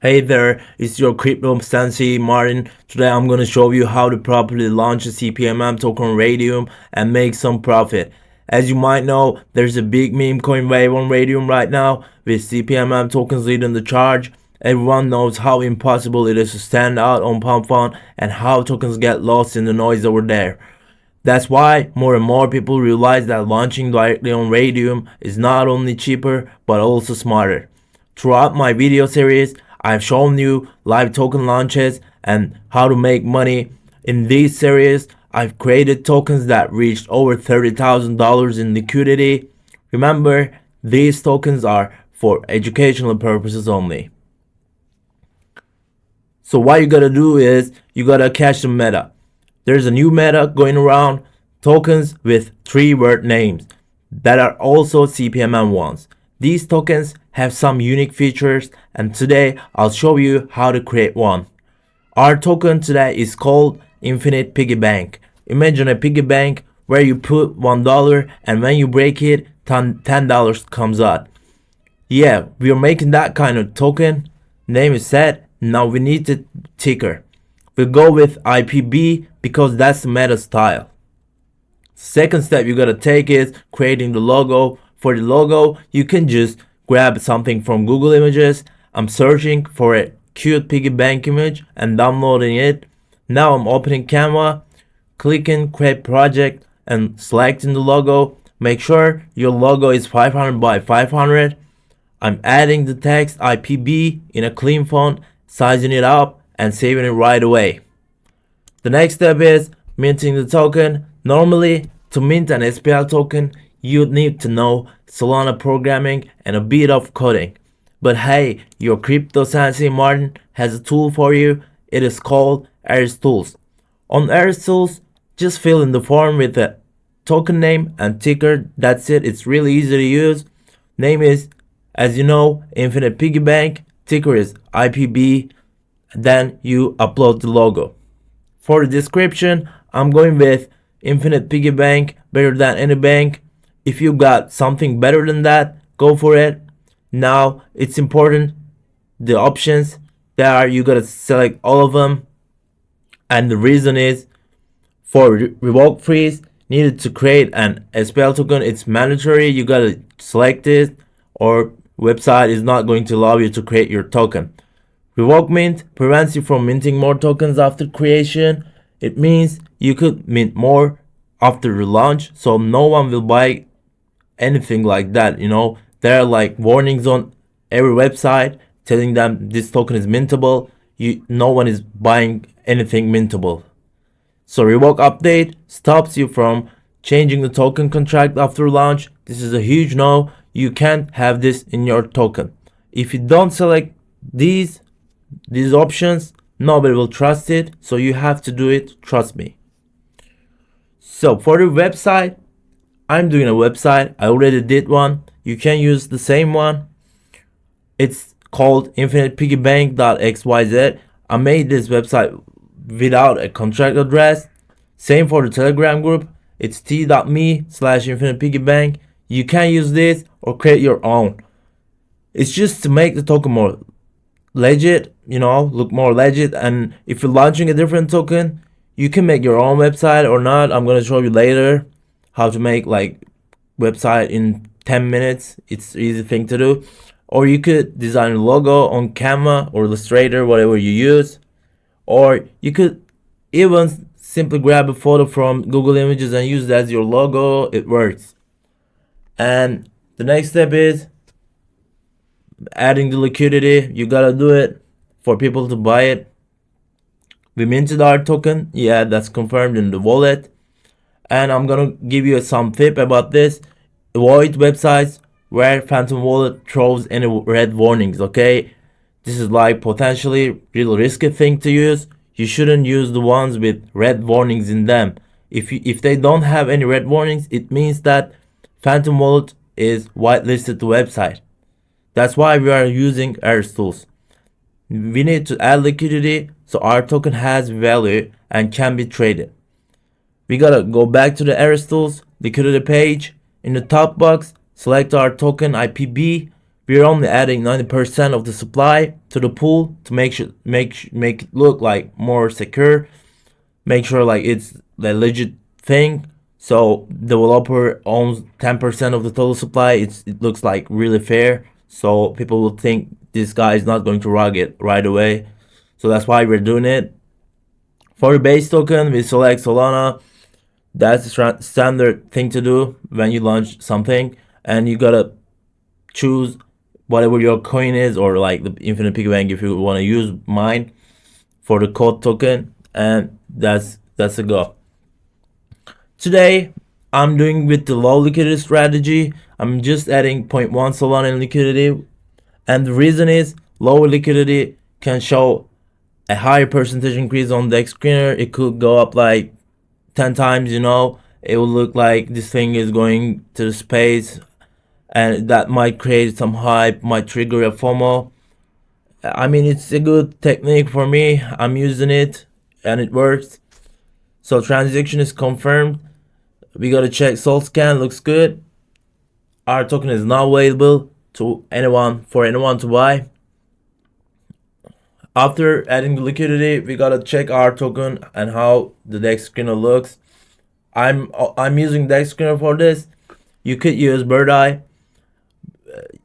Hey there, it's your crypto sensei Martin. Today I'm going to show you how to properly launch a CPMM token on Raydium and make some profit. As you might know, there's a big meme coin wave on Raydium right now with CPMM tokens leading the charge. Everyone knows how impossible it is to stand out on Pump Fund and how tokens get lost in the noise over there. That's why more and more people realize that launching directly on Raydium is not only cheaper but also smarter. Throughout my video series, I've shown you live token launches and how to make money. In these series, I've created tokens that reached over $30,000 in liquidity. Remember, these tokens are for educational purposes only. So what you gotta do is you gotta catch the meta. There's a new meta going around, tokens with 3-word names that are also CPMM ones. These tokens have some unique features, and today I'll show you how to create one. Our token today is called Infinite Piggy Bank. Imagine a piggy bank where you put $1 and when you break it, $10 comes out. Yeah, we are making that kind of token. Name is set. Now we need the ticker. We'll go with IPB because that's the meta style. Second step you gotta take is creating the logo. For the logo, you can just grab something from Google Images. I'm searching for a cute piggy bank image and downloading it. Now I'm opening Canva, clicking create project and selecting the logo. Make sure your logo is 500 by 500. I'm adding the text IPB in a clean font, sizing it up and saving it right away. The next step is minting the token. Normally, to mint an SPL token, you need to know Solana programming and a bit of coding. But hey, your crypto sensei Martin has a tool for you. It is called ares.tools. On ares.tools, just fill in the form with the token name and ticker. That's it. It's really easy to use. Name is, as you know, Infinite Piggy Bank. Ticker is IPB. Then you upload the logo. For the description, I'm going with Infinite Piggy Bank, better than any bank. If you got something better than that, go for it. Now it's important the options there, you gotta select all of them, and the reason is for revoke freeze needed to create an SPL token. It's mandatory. You gotta select it, or website is not going to allow you to create your token. Revoke mint prevents you from minting more tokens after creation. It means you could mint more after the launch, so no one will buy anything like that. There are like warnings on every website telling them this token is mintable. No one is buying anything mintable. So revoke update stops you from changing the token contract after launch. This is a huge no. You can't have this in your token. If you don't select these options, nobody will trust it, so you have to do it, trust me. So for the website, I'm doing a website. I already did one. You can use the same one. It's called infinitepiggybank.xyz. I made this website without a contract address. Same for the Telegram group. It's t.me/infinitepiggybank. You can use this or create your own. It's just to make the token more legit, look more legit. And if you're launching a different token, you can make your own website or not. I'm going to show you later how to make like website in 10 minutes. It's an easy thing to do. Or you could design a logo on Canva or Illustrator, whatever you use. Or you could even simply grab a photo from Google Images and use that as your logo. It works. And the next step is adding the liquidity. You gotta do it for people to buy it. We minted our token. Yeah, that's confirmed in the wallet. And I'm gonna give you some tip about this. Avoid websites where Phantom Wallet throws any red warnings, okay? This is like potentially really risky thing to use. You shouldn't use the ones with red warnings in them. If they don't have any red warnings, it means that Phantom Wallet is whitelisted the website. That's why we are using ares.tools. We need to add liquidity so our token has value and can be traded. We gotta go back to the ares.tools liquidity page. In the top box, select our token IPB. We're only adding 90% of the supply to the pool to make it look like more secure, make sure like it's the legit thing. So developer owns 10% of the total supply. It looks like really fair. So people will think this guy is not going to rug it right away. So that's why we're doing it. For the base token, we select Solana. That's the standard thing to do when you launch something, and you gotta choose whatever your coin is, or like the infinite piggy bank if you want to use mine for the code token, and that's a go. Today I'm doing with the low liquidity strategy. I'm just adding 0.1 Solana in liquidity, and the reason is low liquidity can show a higher percentage increase on the screener. It could go up like 10 times, you know. It will look like this thing is going to the space, and that might create some hype, might trigger a FOMO. I mean, it's a good technique for me. I'm using it and it works. So transaction is confirmed. We gotta check Sol scan, looks good. Our token is now available to anyone to buy. After adding the liquidity, we gotta check our token and how the DEX screener looks. I'm using DEX screener for this. You could use Bird Eye.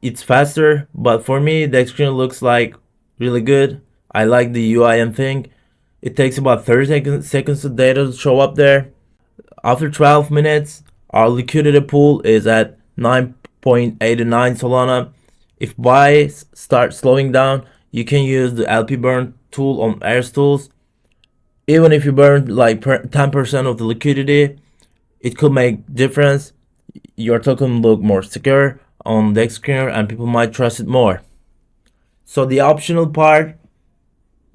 It's faster, but for me, DEX screener looks like really good. I like the UI and thing. It takes about 30 seconds of data to show up there. After 12 minutes, our liquidity pool is at 9.89 Solana. If buys start slowing down, you can use the LP burn tool on ares.tools. Even if you burn like 10% of the liquidity, it could make difference. Your token look more secure on the screener and people might trust it more. So the optional part,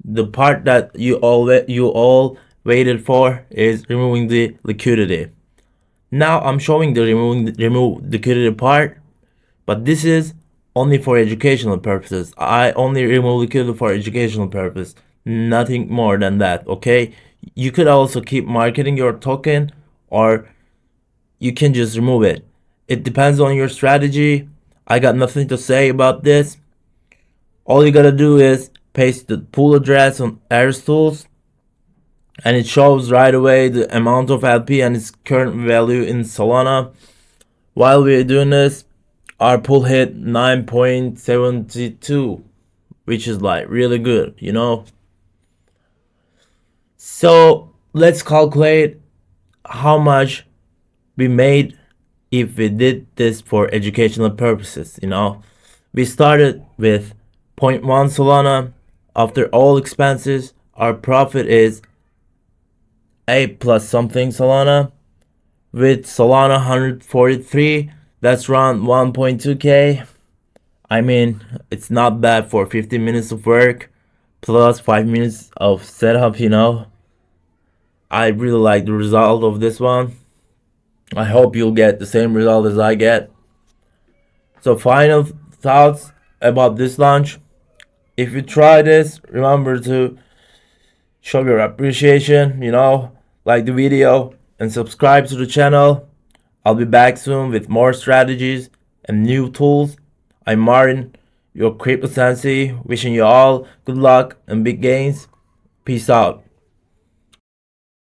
the part that you all waited for, is removing the liquidity. Now I'm showing the remove liquidity part, but this is only for educational purposes. I only remove liquidity for educational purpose, nothing more than that. Okay, you could also keep marketing your token, or you can just remove it. It depends on your strategy. I got nothing to say about this. All you gotta do is paste the pool address on ares.tools, and it shows right away the amount of LP and its current value in Solana. While we're doing this, our pool hit 9.72, which is like really good, you know. So let's calculate how much we made if we did this for educational purposes, you know. We started with 0.1 Solana. After all expenses, our profit is 8 plus something Solana. With Solana 143, that's around 1.2k. I mean, it's not bad for 15 minutes of work plus 5 minutes of setup, you know. I really like the result of this one. I hope you'll get the same result as I get. So final thoughts about this launch. If you try this, remember to show your appreciation, you know, like the video and subscribe to the channel. I'll be back soon with more strategies and new tools. I'm Martin, your crypto sensei, wishing you all good luck and big gains. Peace out.